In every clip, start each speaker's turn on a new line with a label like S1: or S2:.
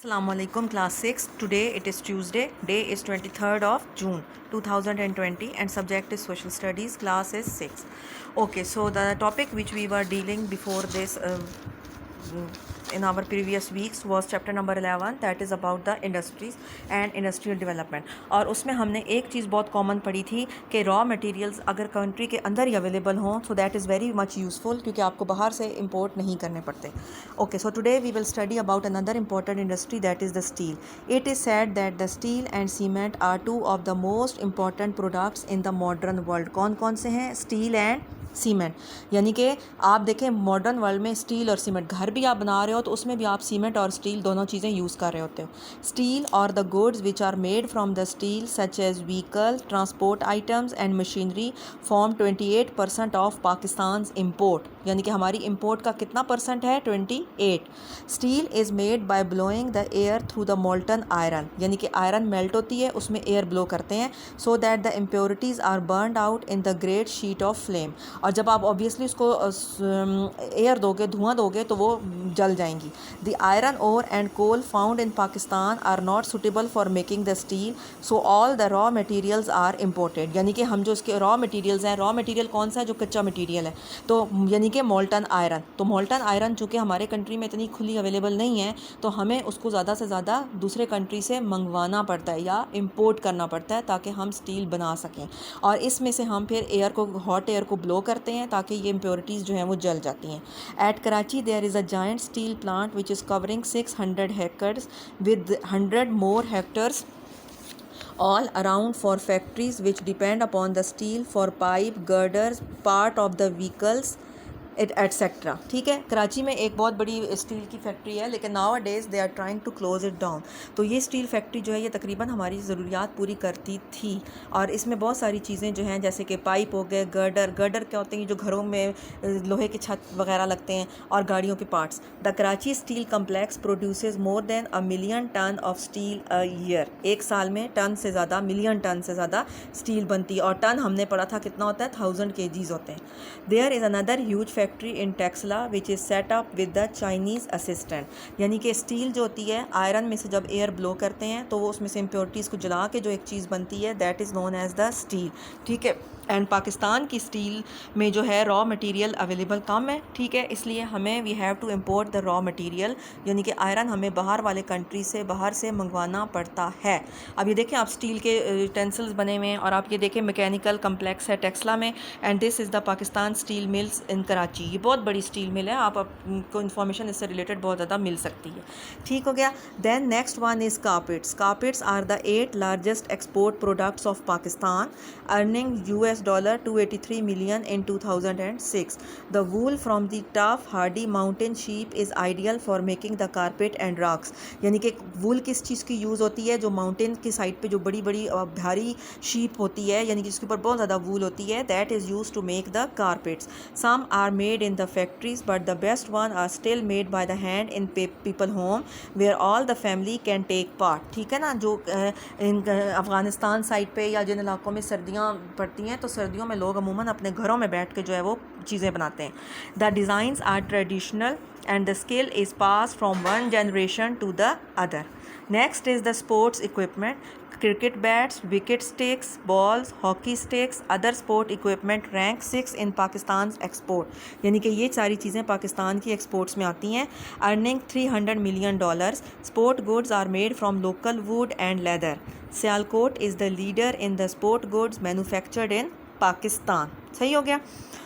S1: Assalamualaikum class 6. Today it is Tuesday. Day is 23rd of June 2020 and subject is social studies. Class is 6. Okay, so the topic which we were dealing before this in our previous weeks was chapter number 11, that is about the industries and industrial development. और उसमें हमने एक चीज़ बहुत common पढ़ी थी कि raw materials अगर country के अंदर ही अवेलेबल हों so that is very much useful, क्योंकि आपको बाहर से इंपोर्ट नहीं करने पड़ते. Okay, so today we will study about another important industry, that is the steel. It is said that the steel and cement are two of the most important products in the modern world. कौन कौन से हैं? Steel and cement. यानी कि आप देखें modern world में steel और सीमेंट, घर भी आप बना रहे हो तो उसमें भी आप सीमेंट और स्टील दोनों चीज़ें यूज़ कर रहे होते हो. स्टील और the goods which are made from the steel such as vehicle, transport items and machinery form 28% of Pakistan import. यानी कि हमारी इम्पोर्ट का कितना परसेंट है? 28. Steel is made by blowing the air through the molten iron. यानी कि iron melt होती है, उसमें एयर ब्लो करते हैं so that the impurities are burned out in the great sheet of flame. और जब आप ऑब्वियसली उसको एयर दोगे, धुआं दोगे, तो वो जल जाएंगी. The iron ore and coal found in Pakistan are not suitable for making the steel, so all the raw materials are imported. यानी कि हम जो इसके रॉ मटेरियल्स हैं, रॉ मटेरियल कौन सा है? जो कच्चा मटेरियल है, तो यानी कि मोल्टन आयरन. तो मोल्टन आयरन चूँकि हमारे कंट्री में इतनी खुली अवेलेबल नहीं है, तो हमें उसको ज़्यादा से ज़्यादा दूसरे कंट्री से मंगवाना पड़ता है या इम्पोर्ट करना पड़ता है ताकि हम स्टील बना सकें. और इसमें से हम फिर एयर को, हॉट एयर को ब्लो करते हैं ताकि ये इम्प्योरिटीज़ जो हैं वो जल जाती हैं. At Karachi there is a giant steel plant which is covering 600 hectares with 100 more hectares all around for factories which depend upon the steel for pipe, girders, part of the vehicles etcetera. ठीक है, कराची में एक बहुत बड़ी steel की factory है, लेकिन nowadays they are trying to close it down. तो ये स्टील फैक्ट्री जो है ये तकरीबन हमारी ज़रूरियात पूरी करती थी. और इसमें बहुत सारी चीज़ें जो हैं, जैसे कि पाइप हो गए, गर्डर क्या होते हैं जो घरों में लोहे की छत वगैरह लगते हैं, और गाड़ियों के parts. The Karachi steel complex produces more than 1 million ton of steel a year. एक साल में टन से ज़्यादा, मिलियन टन से ज़्यादा स्टील बनती है. और टन हमने पढ़ा था कितना होता है? 1000 kgs होते हैं. There is another huge factory in Taxila which is set up with the Chinese assistant. यानी कि स्टील जो होती है, आयरन में से जब एयर ब्लो करते हैं तो वो उसमें से इम्प्योरिटीज़ को जला के जो एक चीज़ बनती है, that is known as the steel. ठीक है, एंड पाकिस्तान की स्टील में जो है रॉ मटेरियल अवेलेबल कम है. ठीक है, इसलिए हमें we have to import the raw material, यानी कि आयरन हमें बाहर वाले कंट्री से, बाहर से मंगवाना पड़ता है. अब ये देखें आप, स्टील के यूटेंसिल्स बने हुए हैं, और आप ये देखें मैकेनिकल कम्प्लेक्स है टेक्सला में, and this is the Pakistan Steel Mills in Karachi. ये बहुत बड़ी स्टील मिल है, आपको इन्फॉर्मेशन इससे रिलेटेड बहुत ज़्यादा मिल सकती है. ठीक हो गया. Then next one is carpets. Carpets are the 8 largest export products of Pakistan, earning $283 million in 2006. The wool from the tough hardy mountain sheep is ideal for making the carpet and rugs. यानी कि वूल किस चीज़ की use होती है? जो mountain की side पे जो बड़ी बड़ी भारी शीप होती है, यानी कि जिसके ऊपर बहुत ज़्यादा वूल होती है, that is use to make the carpets. Some are made in the factories but the best one are still made by the hand in people home where all the family can take part. ठीक है ना, जो इन Afghanistan side पे या जिन इलाकों में सर्दियाँ पड़ती हैं, तो सर्दियों में लोग अमूमन अपने घरों में बैठ के जो है वो चीज़ें बनाते हैं. The designs are traditional and the skill is pass from one generation to the other. Next is the sports equipment. Cricket bats, wicket sticks, balls, hockey sticks, other sport equipment rank 6 in Pakistan export. यानी कि ये सारी चीज़ें पाकिस्तान की exports में आती हैं. Earning $300 million. Sport goods are made from local wood and leather. Sialkot is the leader in the sport goods manufactured in Pakistan. सही हो गया.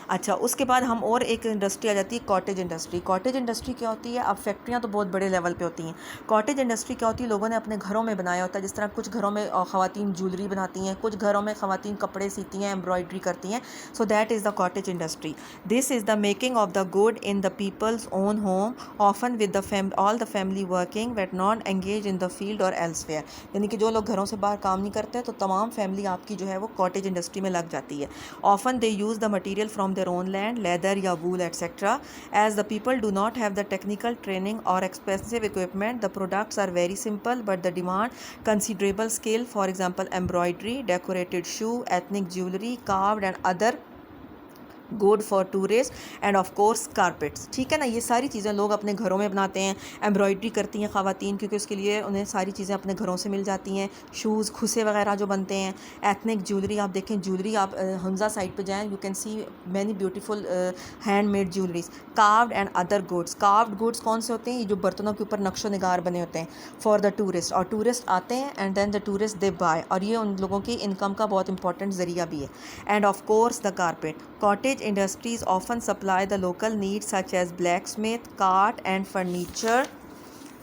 S1: अच्छा, उसके बाद हम और एक इंडस्ट्री आ जाती है, कॉटेज इंडस्ट्री. कॉटेज इंडस्ट्री क्या होती है? अब फैक्ट्रियाँ तो बहुत बड़े लेवल पे होती हैं. कॉटेज इंडस्ट्री क्या होती है? लोगों ने अपने घरों में बनाया होता है. जिस तरह कुछ घरों में ख़वातीन ज्वेलरी बनाती हैं, कुछ घरों में ख़वातीन कपड़े सीती हैं, एम्ब्रॉयड्री करती हैं. So that is the cottage industry. This is the making of the good in the people's own home, often with the all the family working wait not engage in the field or elsewhere. यानी कि जो लोग घरों से बाहर काम नहीं करते, तो तमाम फैमिली आपकी जो है वो कॉटेज इंडस्ट्री में लग जाती है. Often they use the material from their own land, leather या wool etc. As the people do not have the technical training or expensive equipment, the products are very simple but the demand considerable skill. For example, embroidery, decorated shoe, ethnic jewelry, carved and other good for tourist end of course carpets. ठीक है ना, ये सारी चीज़ें लोग अपने घरों में बनाते हैं। एम्ब्रॉयडरी करती हैं ख़वातीन, क्योंकि उसके लिए उन्हें सारी चीज़ें अपने घरों से मिल जाती हैं। शूज़, खुसे वगैरह जो बनते हैं। एथनिक ज्वेलरी, आप देखें ज्वेलरी, आप हमजा साइड पे जाएं, you can see many beautiful handmade jewelleries. Carved and other goods, carved goods कौन से होते हैं? ये जो बर्तनों के ऊपर नक्शो निगार बने होते हैं। फॉर द टूरिस्ट, और टूरिस्ट आते हैं and then the tourist they buy, और ये उन लोगों की इनकम का बहुत इंपॉर्टेंट ज़रिया भी है। End of course the carpet, cottage industries often supply the local needs such as blacksmith, cart and furniture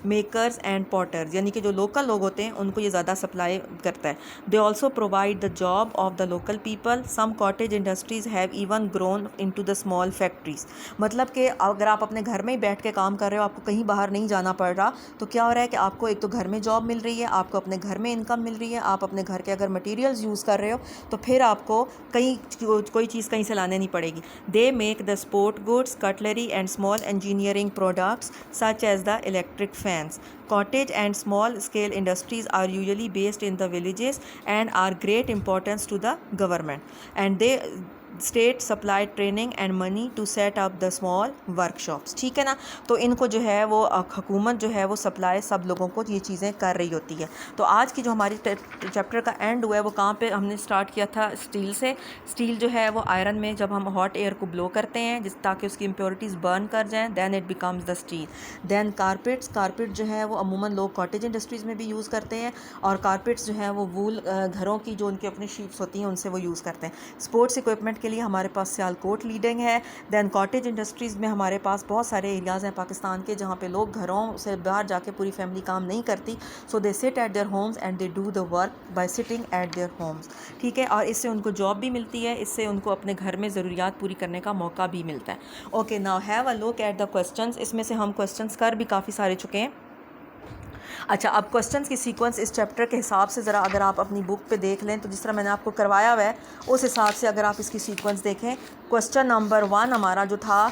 S1: makers and potters, यानी कि जो लोकल लोग होते हैं उनको ये ज़्यादा सप्लाई करता है। They also provide the job of the local people. Some cottage industries have even grown into the small factories. मतलब कि अगर आप अपने घर में ही बैठ के काम कर रहे हो, आपको कहीं बाहर नहीं जाना पड़ रहा, तो क्या हो रहा है कि आपको एक तो घर में जॉब मिल रही है, आपको अपने घर में इनकम मिल रही है, आप अपने घर के अगर मटीरियल्स यूज़ कर रहे हो तो फिर आपको कहीं कोई चीज़ कहीं से लाने नहीं पड़ेगी। They make the sport goods, cutlery and small engineering products such as the electric fans. Cottage and small scale industries are usually based in the villages and are great importance to the government, and they state supply training and money to set up the small workshops. ठीक है ना, तो इनको जो है वो हुकूमत जो है वो सप्लाई सब लोगों को ये चीज़ें कर रही होती है। तो आज की जो हमारी चैप्टर का एंड हुआ है वो कहाँ पे हमने स्टार्ट किया था? स्टील से। स्टील जो है वो आयरन में जब हम हॉट एयर को ब्लो करते हैं जिस ताकि उसकी इम्प्योरिटीज़ बर्न कर जाएँ, then it becomes the steel. Then carpets, carpet जो है वो अमूमन लोग कॉटेज इंडस्ट्रीज़ में भी यूज़ करते हैं, और कारपेट्स जो है वो वूल घरों की जो उनकी अपनी शीट्स होती हैं उनसे वो यूज़ करते हैं। स्पोर्ट्स इक्विपमेंट के लिए हमारे पास सियालकोट लीडिंग है। दैन कॉटेज इंडस्ट्रीज़ में हमारे पास बहुत सारे एरियाज़ हैं पाकिस्तान के जहाँ पे लोग घरों से बाहर जाके पूरी फैमिली काम नहीं करती, so they sit at their homes and they do the work by sitting at their homes. ठीक है, और इससे उनको जॉब भी मिलती है, इससे उनको अपने घर में ज़रूरियात पूरी करने का मौका भी मिलता है। Okay, now have a look at the questions. इसमें से हम क्वेश्चंस कर भी काफ़ी सारे चुके हैं। अच्छा, अब क्वेश्चंस की सीक्वेंस इस चैप्टर के हिसाब से ज़रा अगर आप अपनी बुक पे देख लें तो जिस तरह मैंने आपको करवाया हुआ है उस हिसाब से अगर आप इसकी सीक्वेंस देखें। क्वेश्चन नंबर 1 हमारा जो था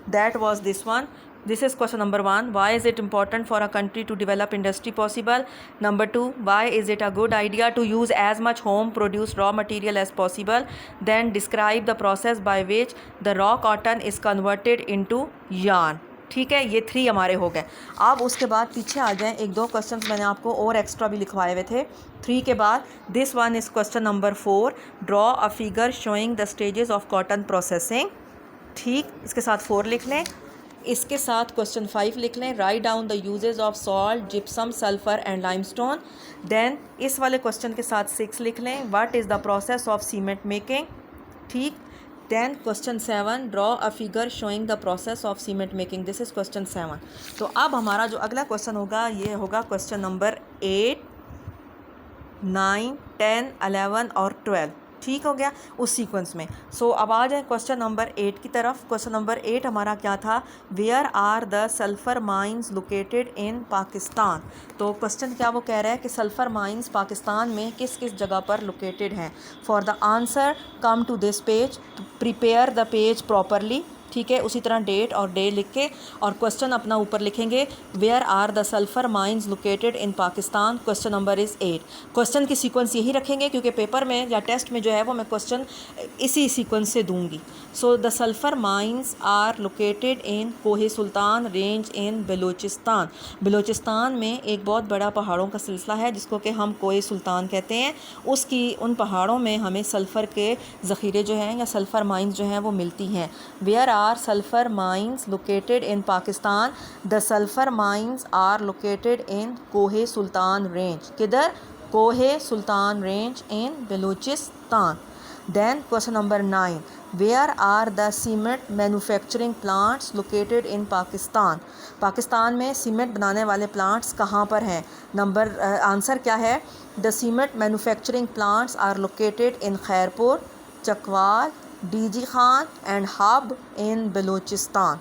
S1: that was this one. This is question number 1. Why is it important for a country to develop industry possible? Number 2. Why is it a good idea to use as much home produced raw material as possible? Then describe the process by which the raw cotton is converted into yarn. ठीक है, ये 3 हमारे हो गए। अब उसके बाद पीछे आ जाएं, एक दो क्वेश्चन मैंने आपको और एक्स्ट्रा भी लिखवाए हुए थे 3 के बाद। This one is question number 4। Draw a figure showing the stages of cotton processing. ठीक, इसके साथ 4 लिख लें। इसके साथ क्वेश्चन 5 लिख लें। Write down the uses of salt, gypsum, sulphur and limestone. Then इस वाले क्वेश्चन के साथ 6 लिख लें। What is the process of cement making. ठीक, then question 7, draw a figure showing the process of cement making. This is question 7। तो अब हमारा जो अगला क्वेश्चन होगा ये होगा क्वेश्चन नंबर 8, 9, 10, 11 और 12। ठीक हो गया उस सीक्वेंस में। सो अब आ जाए क्वेश्चन नंबर 8 की तरफ। क्वेश्चन नंबर 8 हमारा क्या था? Where are the sulphur mines located in Pakistan. तो क्वेश्चन क्या वो कह रहा है कि सल्फ़र माइंस पाकिस्तान में किस किस जगह पर लोकेटेड हैं। For the answer come to this page, prepare the page properly. ठीक है, उसी तरह डेट और डे लिख के और क्वेश्चन अपना ऊपर लिखेंगे। Where are the sulphur mines located in Pakistan. Question number is 8। Question की सीक्वेंस यही रखेंगे क्योंकि पेपर में या टेस्ट में जो है वो मैं क्वेश्चन इसी सीक्वेंस से दूंगी। So the sulphur mines are located in Kohe Sultan range in Balochistan. Balochistan में एक बहुत बड़ा पहाड़ों का सिलसिला है जिसको कि हम कोहे सुल्तान कहते हैं। उसकी उन पहाड़ों में हमें सल्फ़र के ज़ख़ीरे जो हैं या सल्फ़र माइंस जो हैं वो मिलती हैं। Where are sulphur mines located in Pakistan. The sulphur mines are located in Kohe Sultan range. किधर? Kohe Sultan range in Balochistan. Then question number 9. Where are the cement manufacturing plants located in Pakistan? Pakistan में सीमेंट बनाने वाले प्लांट्स कहाँ पर हैं? आंसर क्या है? The cement manufacturing plants are located in Khairpur, Chakwal, DG Khan and Hub in Balochistan.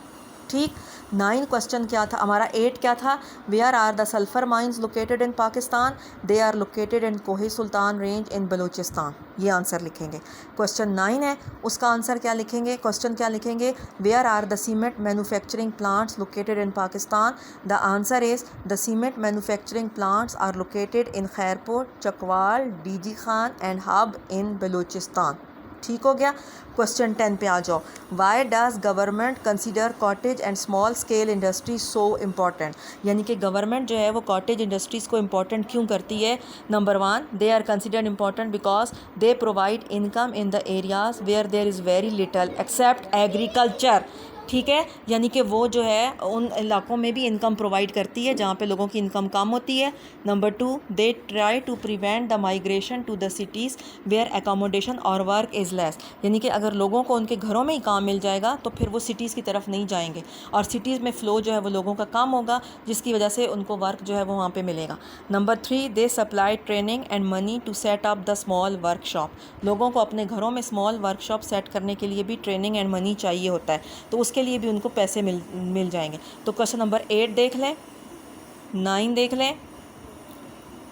S1: ठीक, 9 क्वेश्चन क्या था हमारा? 8 क्या था? Where are the sulphur mines located in Pakistan. They are located in Kohe Sultan range in Balochistan. ये आंसर लिखेंगे। क्वेश्चन 9 है, उसका आंसर क्या लिखेंगे? क्वेश्चन क्या लिखेंगे? Where are the cement manufacturing plants located in Pakistan. The answer is the cement manufacturing plants are located in Khairpur, Chakwal, DG Khan and Hub in Balochistan. ठीक हो गया। क्वेश्चन 10 पे आ जाओ। Why does government consider cottage and small scale industry so important, यानी कि government जो है वो कॉटेज इंडस्ट्रीज़ को इम्पॉर्टेंट क्यों करती है। Number 1, they are considered important because they provide income in the areas where there is very little except agriculture. ठीक है, यानी कि वो जो है उन इलाकों में भी इनकम प्रोवाइड करती है जहाँ पे लोगों की इनकम कम होती है। Number 2, they try to prevent the migration to the cities where accommodation और वर्क इज़ लेस, यानी कि अगर लोगों को उनके घरों में ही काम मिल जाएगा तो फिर वो सिटीज़ की तरफ नहीं जाएंगे और सिटीज़ में फ़्लो जो है वो लोगों का कम होगा, जिसकी वजह से उनको वर्क जो है वो वहाँ पे मिलेगा। Number 3, they supply training and money to set up the small workshop, लोगों को अपने घरों में स्मॉल वर्कशॉप सेट करने के लिए भी ट्रेनिंग एंड मनी चाहिए होता है, तो उसके लिए भी उनको पैसे मिल जाएंगे। तो क्वेश्चन नंबर 8 देख लें, 9 देख लें,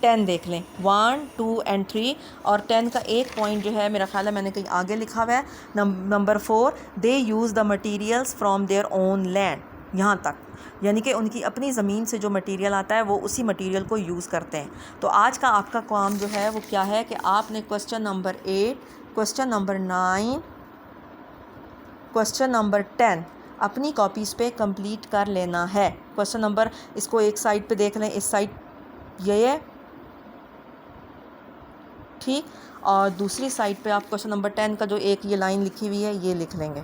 S1: 10 देख लें, 1, 2 एंड 3। और 10 का एक पॉइंट जो है मेरा ख्याल है मैंने कहीं आगे लिखा हुआ है। Number 4, they use the materials from their own land, यहाँ तक, यानी कि उनकी अपनी ज़मीन से जो मटेरियल आता है वो उसी मटेरियल को यूज़ करते हैं। तो आज का आपका काम जो है वो क्या है कि आपने question number 8, question number 9, question number 10 अपनी कॉपीज़ पे कंप्लीट कर लेना है। क्वेश्चन नंबर, इसको एक साइड पे देख लें, इस साइड ये है, ठीक, और दूसरी साइड पे आप क्वेश्चन नंबर 10 का जो एक ये लाइन लिखी हुई है ये लिख लेंगे।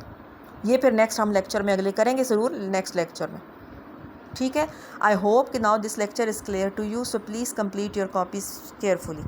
S1: ये फिर नेक्स्ट हम लेक्चर में अगले करेंगे ज़रूर, नेक्स्ट लेक्चर में, ठीक है। आई होप कि now this lecture is clear to you, so please complete your copies carefully.